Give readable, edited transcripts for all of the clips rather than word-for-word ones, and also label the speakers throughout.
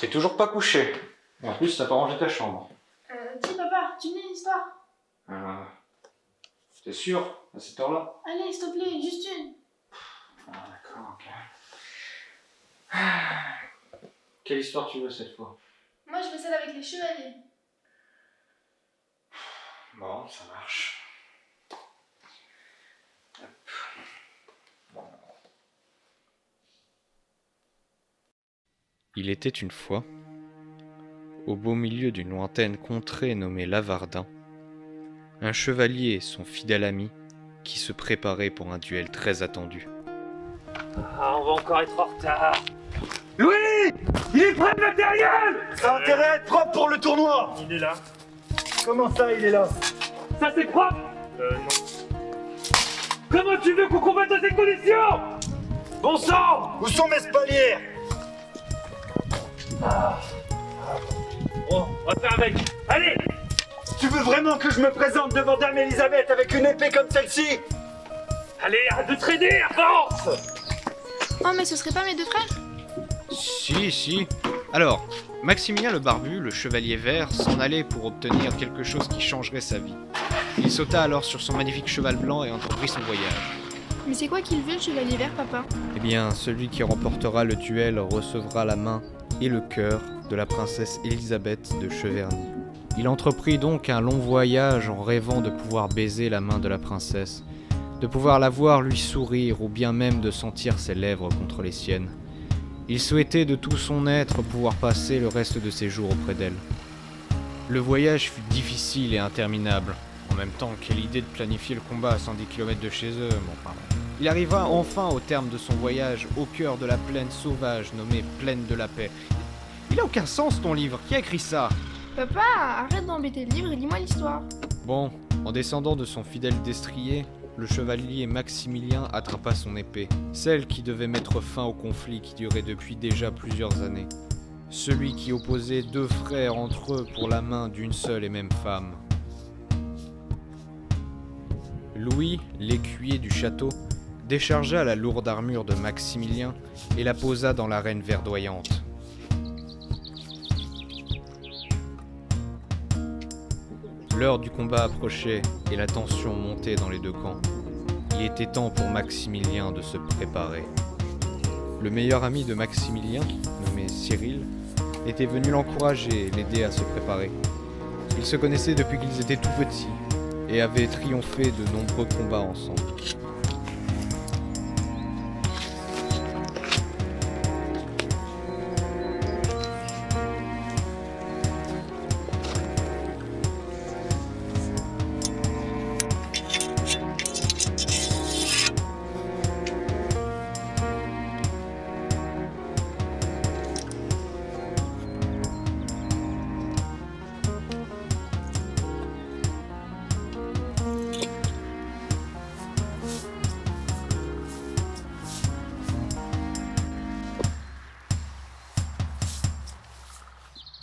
Speaker 1: T'es toujours pas couché. Et en plus, t'as pas rangé ta chambre.
Speaker 2: Dis papa, tu me dis une histoire.
Speaker 1: T'es sûr à cette heure-là?
Speaker 2: Allez, s'il te plaît, juste une.
Speaker 1: Ah, d'accord, ok. Quelle histoire tu veux cette fois?
Speaker 2: Moi, je veux celle avec les chevaliers.
Speaker 1: Bon, ça marche.
Speaker 3: Il était une fois, au beau milieu d'une lointaine contrée nommée Lavardin, un chevalier et son fidèle ami qui se préparaient pour un duel très attendu.
Speaker 4: Ah, on va encore être en retard. Louis! Il est prêt le matériel!
Speaker 5: Ça a intérêt à être propre pour le tournoi!
Speaker 4: Il est là.
Speaker 5: Comment ça, il est là?
Speaker 4: Ça c'est propre? Non. Comment tu veux qu'on combatte dans ces conditions? Bon sang!
Speaker 5: Où sont mes spalières?
Speaker 4: Bon, on va faire avec. Allez!
Speaker 5: Tu veux vraiment que je me présente devant Dame Elisabeth avec une épée comme celle-ci?
Speaker 4: Allez, arrête de traîner, avance!
Speaker 2: Oh, mais ce serait pas mes deux frères?
Speaker 3: Si. Alors, Maximilien le Barbu, le chevalier vert, s'en allait pour obtenir quelque chose qui changerait sa vie. Il sauta alors sur son magnifique cheval blanc et entreprit son voyage.
Speaker 2: Mais c'est quoi qu'il veut, le chevalier vert, papa?
Speaker 3: Eh bien, celui qui remportera le duel recevra la main et le cœur de la princesse Élisabeth de Cheverny. Il entreprit donc un long voyage en rêvant de pouvoir baiser la main de la princesse, de pouvoir la voir lui sourire ou bien même de sentir ses lèvres contre les siennes. Il souhaitait de tout son être pouvoir passer le reste de ses jours auprès d'elle. Le voyage fut difficile et interminable. En même temps, quelle idée de planifier le combat à 110 km de chez eux, mon pardon. Il arriva enfin au terme de son voyage au cœur de la plaine sauvage nommée Plaine de la Paix. Il a aucun sens ton livre, qui a écrit ça?
Speaker 2: Papa, arrête d'embêter le livre et lis-moi l'histoire.
Speaker 3: Bon, en descendant de son fidèle destrier, le chevalier Maximilien attrapa son épée, celle qui devait mettre fin au conflit qui durait depuis déjà plusieurs années. Celui qui opposait deux frères entre eux pour la main d'une seule et même femme. Louis, l'écuyer du château, déchargea la lourde armure de Maximilien et la posa dans l'arène verdoyante. L'heure du combat approchait et la tension montait dans les deux camps. Il était temps pour Maximilien de se préparer. Le meilleur ami de Maximilien, nommé Cyril, était venu l'encourager et l'aider à se préparer. Ils se connaissaient depuis qu'ils étaient tout petits et avaient triomphé de nombreux combats ensemble.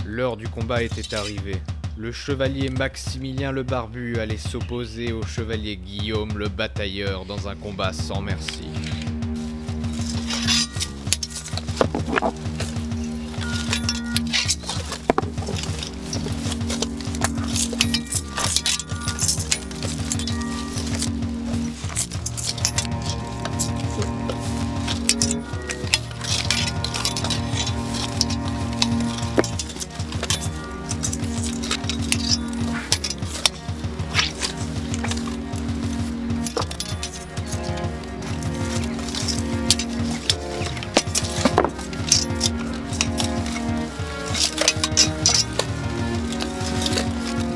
Speaker 3: L'heure du combat était arrivée. Le chevalier Maximilien le Barbu allait s'opposer au chevalier Guillaume le Batailleur dans un combat sans merci.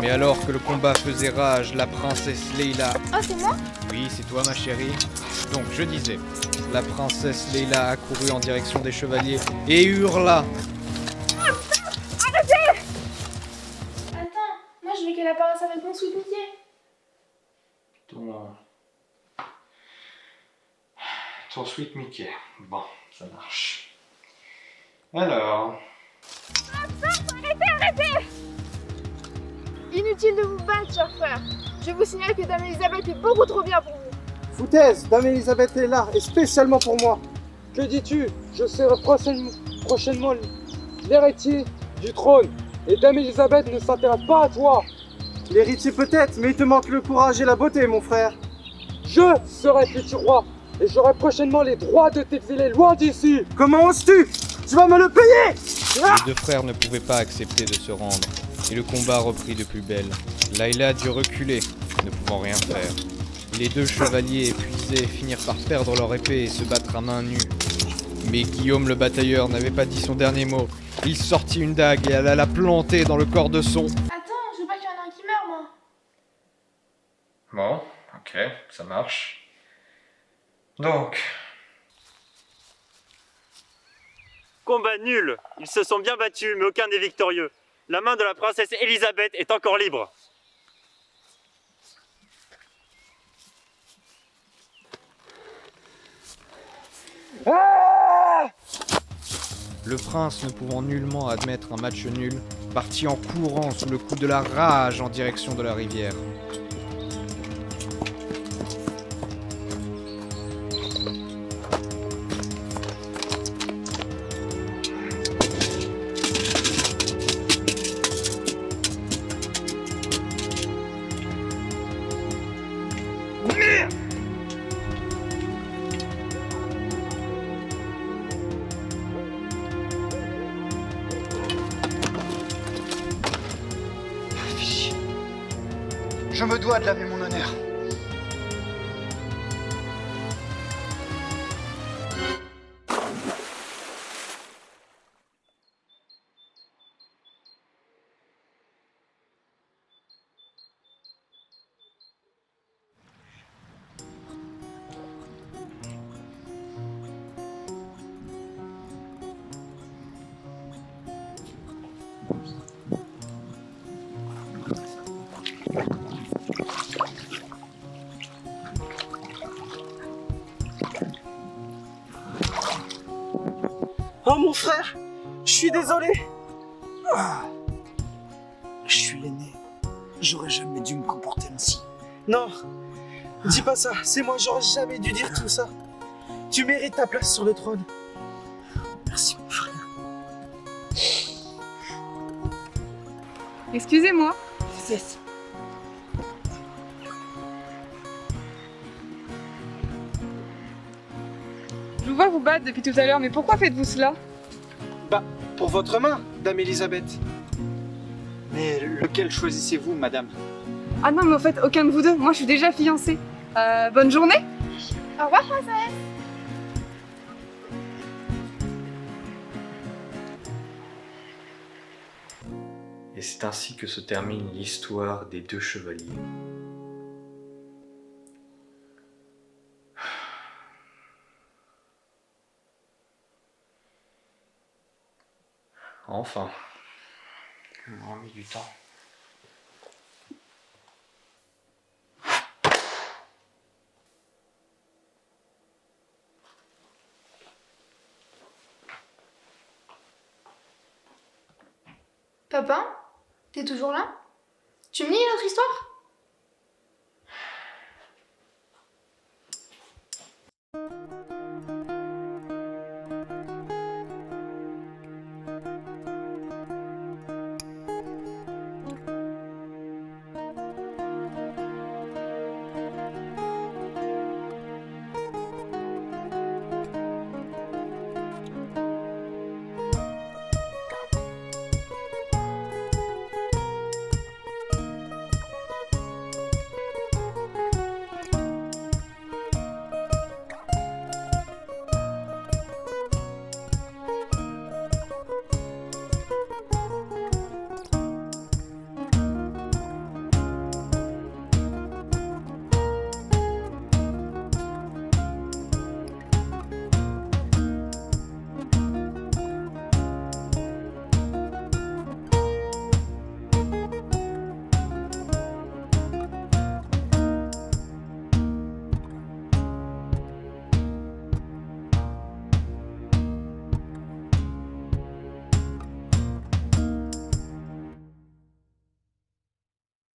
Speaker 3: Mais alors que le combat faisait rage, la princesse Leila...
Speaker 2: Oh, c'est moi?
Speaker 3: Oui, c'est toi ma chérie. Donc, je disais, la princesse Leila accourut en direction des chevaliers et hurla.
Speaker 2: Arrêtez! Attends, moi je veux qu'elle apparaisse avec mon sweet Mickey.
Speaker 1: Ton sweet Mickey. Bon, ça marche. Alors...
Speaker 2: Arrêtez! Inutile de vous battre, cher frère. Je vous signale que Dame Elisabeth est beaucoup trop bien pour vous.
Speaker 6: Foutaise, Dame Elisabeth est là, et spécialement pour moi. Que dis-tu? Je serai prochainement l'héritier du trône. Et Dame Elisabeth ne s'intéresse pas à toi. L'héritier peut-être, mais il te manque le courage et la beauté, mon frère. Je serai futur roi. Et j'aurai prochainement les droits de t'exiler loin d'ici. Comment oses-tu? Tu vas me le payer!
Speaker 3: Les deux frères ne pouvaient pas accepter de se rendre, et le combat reprit de plus belle. Layla dut reculer, ne pouvant rien faire. Les deux chevaliers épuisés finirent par perdre leur épée et se battre à main nue. Mais Guillaume le batailleur n'avait pas dit son dernier mot. Il sortit une dague et alla la planter dans le corps de son.
Speaker 2: Attends, je veux pas qu'il y en ait un qui meure, moi.
Speaker 1: Bon, ok, ça marche. Donc,
Speaker 4: Combat nul. Ils se sont bien battus, mais aucun n'est victorieux. La main de la princesse Elisabeth est encore libre.
Speaker 3: Le prince, ne pouvant nullement admettre un match nul, partit en courant sous le coup de la rage en direction de la rivière.
Speaker 5: Je me dois de laver mon honneur.
Speaker 6: Oh mon frère, je suis désolé.
Speaker 5: Je suis l'aîné. J'aurais jamais dû me comporter ainsi.
Speaker 6: Non, dis pas ça, c'est moi, j'aurais jamais dû dire tout ça. Tu mérites ta place sur le trône.
Speaker 5: Merci mon frère.
Speaker 7: Excusez-moi. Je vous vois vous battre depuis tout à l'heure, mais pourquoi faites-vous cela?
Speaker 6: Pour votre main, Dame Elisabeth.
Speaker 5: Mais lequel choisissez-vous, madame?
Speaker 7: Ah non, mais en fait, aucun de vous deux. Moi, je suis déjà fiancée. Bonne journée.
Speaker 2: Au revoir, princesse.
Speaker 1: et c'est ainsi que se termine l'histoire des deux chevaliers. Enfin, on a mis du temps.
Speaker 2: Papa, t'es toujours là? Tu me lis une autre histoire?